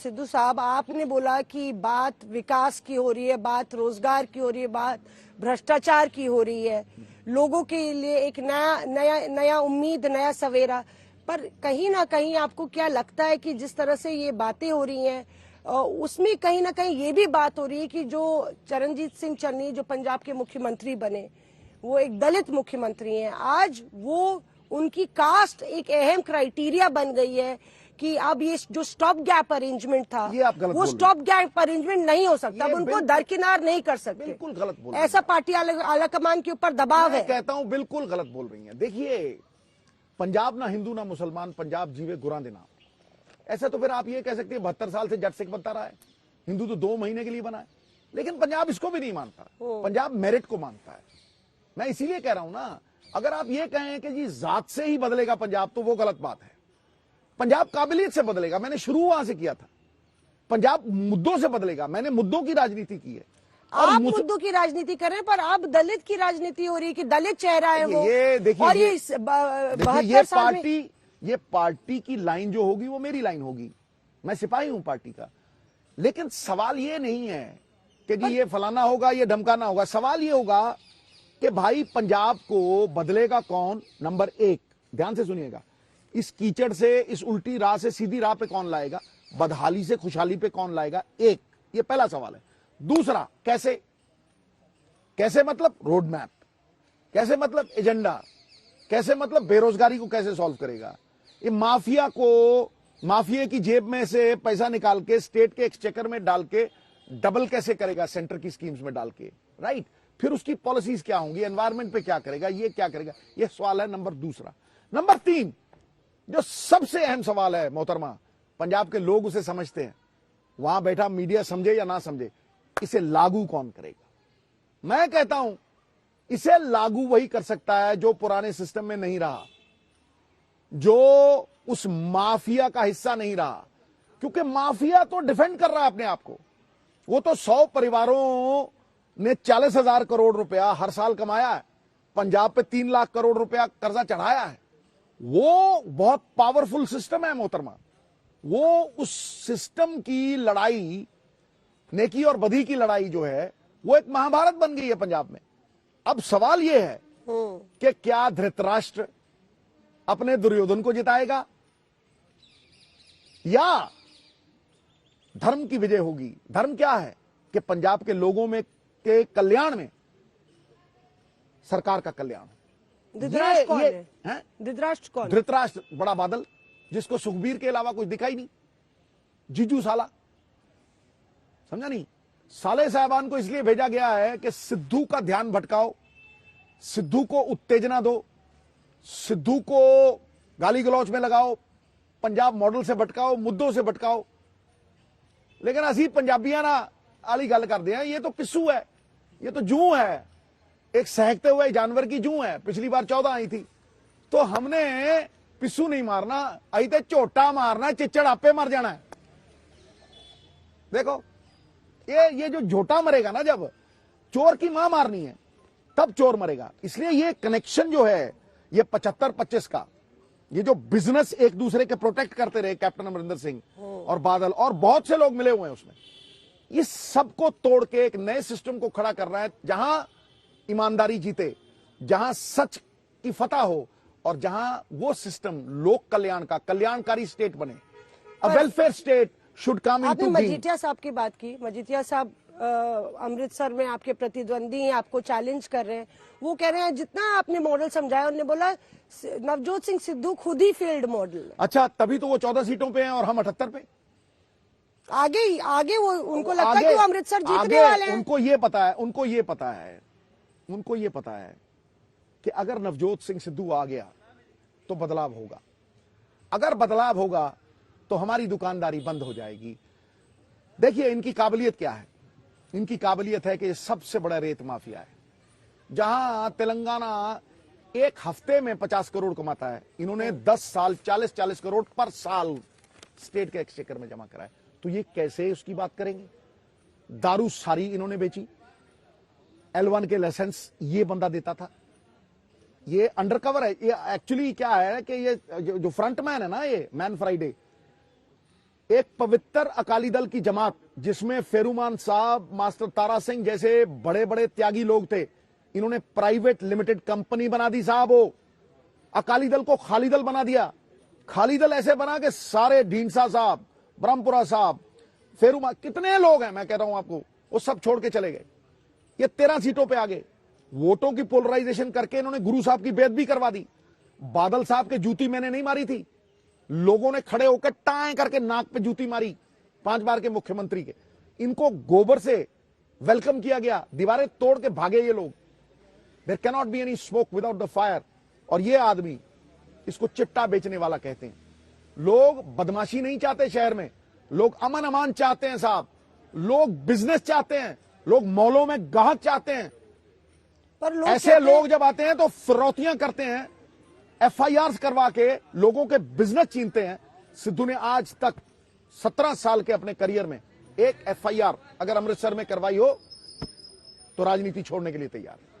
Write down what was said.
सिद्धू साहब, आपने बोला कि बात विकास की हो रही है, बात रोजगार की हो रही है, बात भ्रष्टाचार की हो रही है, लोगों के लिए एक नया उम्मीद, नया सवेरा। पर कहीं ना कहीं आपको क्या लगता है कि जिस तरह से ये बातें हो रही हैं उसमें कहीं ना कहीं ये भी बात हो रही है कि जो चरणजीत सिंह चन्नी जो पंजाब के मुख्यमंत्री बने, वो एक दलित मुख्यमंत्री हैं, आज वो उनकी कास्ट एक अहम क्राइटेरिया बन गई है कि अब ये जो स्टॉप गैप अरेंजमेंट था वो स्टॉप गैप अरेंजमेंट नहीं हो सकता, अब उनको दरकिनार नहीं कर सकते। बिल्कुल गलत बोल ऐसा पार्टी आलाकमान के ऊपर दबाव है। कहता हूं बिल्कुल गलत बोल रही हैं। देखिए, पंजाब ना हिंदू ना मुसलमान, पंजाब जीवे गुरां दे नाम। ऐसा तो फिर आप ये कह सकते हैं 72 साल से जट सिख बनता रहा है, हिंदू तो 2 महीने के लिए बना है, लेकिन पंजाब इसको भी नहीं मानता, पंजाब मेरिट को मानता है। मैं इसीलिए कह रहा हूं ना, अगर आप ये कहें कि जी जात से ही बदलेगा पंजाब, तो वो गलत बात है। पंजाब काबिलियत से बदलेगा, मैंने शुरू वहां से किया था। पंजाब मुद्दों से बदलेगा, मैंने मुद्दों की राजनीति की है। आप मुद्दों की राजनीति कर रहे हैं, पर अब दलित की राजनीति हो रही है कि दलित चेहरा है वो। ये देखिए, और ये पार्टी की लाइन जो होगी वो मेरी लाइन होगी, मैं सिपाही हूं पार्टी का। लेकिन सवाल ये नहीं है कि जी ये फलाना होगा, ये धमकाना होगा। सवाल ये होगा कि भाई पंजाब को बदलेगा कौन, नंबर 1। ध्यान से सुनिएगा, इस कीचड़ से, इस उल्टी राह से सीधी राह पे कौन लाएगा, बदहाली से खुशहाली पे कौन लाएगा, एक ये पहला सवाल है। दूसरा, कैसे? कैसे मतलब रोड मैप, कैसे मतलब एजेंडा, कैसे मतलब बेरोजगारी को कैसे सॉल्व करेगा, ये माफिया को, माफिया की जेब में से पैसा निकाल के स्टेट के एक्सचेकर में डाल के डबल कैसे करेगा, सेंटर की स्कीम्स में डाल के, राइट? फिर उसकी पॉलिसीज क्या होंगी, एनवायरमेंट पे क्या करेगा, ये क्या करेगा, ये सवाल है नंबर दूसरा। नंबर 3, जो सबसे अहम सवाल है मोहतरमा, पंजाब के लोग उसे समझते हैं, वहां बैठा मीडिया समझे या ना समझे, इसे लागू कौन करेगा? मैं कहता हूं इसे लागू वही कर सकता है जो पुराने सिस्टम में नहीं रहा, जो उस माफिया का हिस्सा नहीं रहा। क्योंकि माफिया तो डिफेंड कर रहा है अपने आप को, वो तो 100 परिवारों ने 40,000 करोड़ रुपया हर साल कमाया है, पंजाब पे 3 लाख करोड़ रुपया कर्जा चढ़ाया है। वो बहुत पावरफुल सिस्टम है मोहतरमा, वो उस सिस्टम की लड़ाई, नेकी और बदी की लड़ाई जो है, वो एक महाभारत बन गई है पंजाब में। अब सवाल यह है कि क्या धृतराष्ट्र अपने दुर्योधन को जिताएगा या धर्म की विजय होगी? धर्म क्या है कि पंजाब के लोगों में के कल्याण में सरकार का कल्याण। धृतराष्ट्र कौन है? धृतराष्ट्र कौन? धृतराष्ट्र बड़ा बादल, जिसको सुखबीर के अलावा कुछ दिखाई नहीं, जीजू साला, समझा नहीं? साले साहबान को इसलिए भेजा गया है कि सिद्धू का ध्यान भटकाओ, सिद्धू को उत्तेजना दो, सिद्धू को गाली गलौच में लगाओ, पंजाब मॉडल से भटकाओ, मुद्दों से भटकाओ। लेकिन असी पंजाबियां ना आली गल करते हैं, ये तो पिस्सू है, ये तो जू है, एक सहकते हुए जानवर की जू है। पिछली बार 14 आई थी, तो हमने पिस्सू नहीं मारना, आई तो झोटा मारना, चिच्चड़ आपे मर जाना है। देखो, ये जो झोटा मरेगा ना, जब चोर की मां मारनी है तब चोर मरेगा। इसलिए ये कनेक्शन जो है, ये 75-25 का, ये जो बिजनेस एक दूसरे के प्रोटेक्ट करते रहे कैप्टन अमरिंदर सिंह और बादल और बहुत से लोग मिले हुए हैं उसमें, इस सबको तोड़ के एक नए सिस्टम को खड़ा करना है, जहां ईमानदारी जीते, जहां सच की फतह हो, और जहां वो सिस्टम लोक कल्याण का कल्याणकारी स्टेट बने। अ welfare state should come into being. Majithia साहब की बात की, मजीठिया साहब अमृतसर में आपके प्रतिद्वंदी हैं, आपको चैलेंज कर रहे हैं। वो कह रहे हैं जितना आपने मॉडल समझाया, उन्होंने बोला नवजोत सिंह सिद्धू खुद ही फेल्ड मॉडल है। अच्छा, तभी तो वो 14 सीटों पे हैं और हम 78 पे। आगे वो उनको लगता है कि वो अमृतसर जीतने वाले हैं। उनको ये पता है कि अगर नवजोत सिंह सिद्धू आ गया तो बदलाव होगा, अगर बदलाव होगा तो हमारी दुकानदारी बंद हो जाएगी। देखिए, इनकी काबिलियत क्या है? इनकी काबिलियत है कि ये सबसे बड़ा रेत माफिया है। जहां तेलंगाना एक हफ्ते में 50 करोड़ कमाता है, इन्होंने 10 साल 40-40 करोड़ पर साल स्टेट के एक्सचेकर में जमा कराए। तो ये कैसे उसकी बात करेंगे? दारू सारी इन्होंने बेची, L1 के लाइसेंस ये बंदा देता था, ये अंडरकवर है। ये एक्चुअली क्या है कि ये जो फ्रंटमैन है ना, ये मैन फ्राइडे, एक पवित्र अकाली दल की जमात जिसमें फेरुमान साहब, मास्टर तारा सिंह जैसे बड़े बड़े त्यागी लोग थे, इन्होंने प्राइवेट लिमिटेड कंपनी बना दी साहब। वो अकाली दल को खाली दल बना दिया। खाली दल ऐसे बना कि सारे ढींसा साहब, ब्रह्मपुरा साहब, फेरुमान, कितने लोग हैं मैं कह रहा हूं आपको, वो सब छोड़ के चले गए। ये 13 सीटों पे आ गए। वोटों की पोलराइजेशन करके इन्होंने गुरु साहब की बेइज्जती भी करवा दी। बादल साहब के जूती मैंने नहीं मारी थी, लोगों ने खड़े होकर टाएं करके नाक पे जूती मारी 5 बार के मुख्यमंत्री के। इनको गोबर से वेलकम किया गया, दीवारें तोड़ के भागे ये लोग। There can not be any smoke without the fire. और ये आदमी इसको चिट्टा बेचने वाला कहते हैं। लोग बदमाशी नहीं चाहते शहर में, लोग अमन अमान चाहते हैं साहब, लोग बिजनेस चाहते हैं, लोग मॉलों में गाहक चाहते हैं। पर लोग ऐसे लोग जब आते हैं तो फिरौतियां करते हैं, एफआईआर करवा के लोगों के बिजनेस छीनते हैं। सिद्धू ने आज तक 17 साल के अपने करियर में एक एफआईआर अगर अमृतसर में करवाई हो तो राजनीति छोड़ने के लिए तैयार है।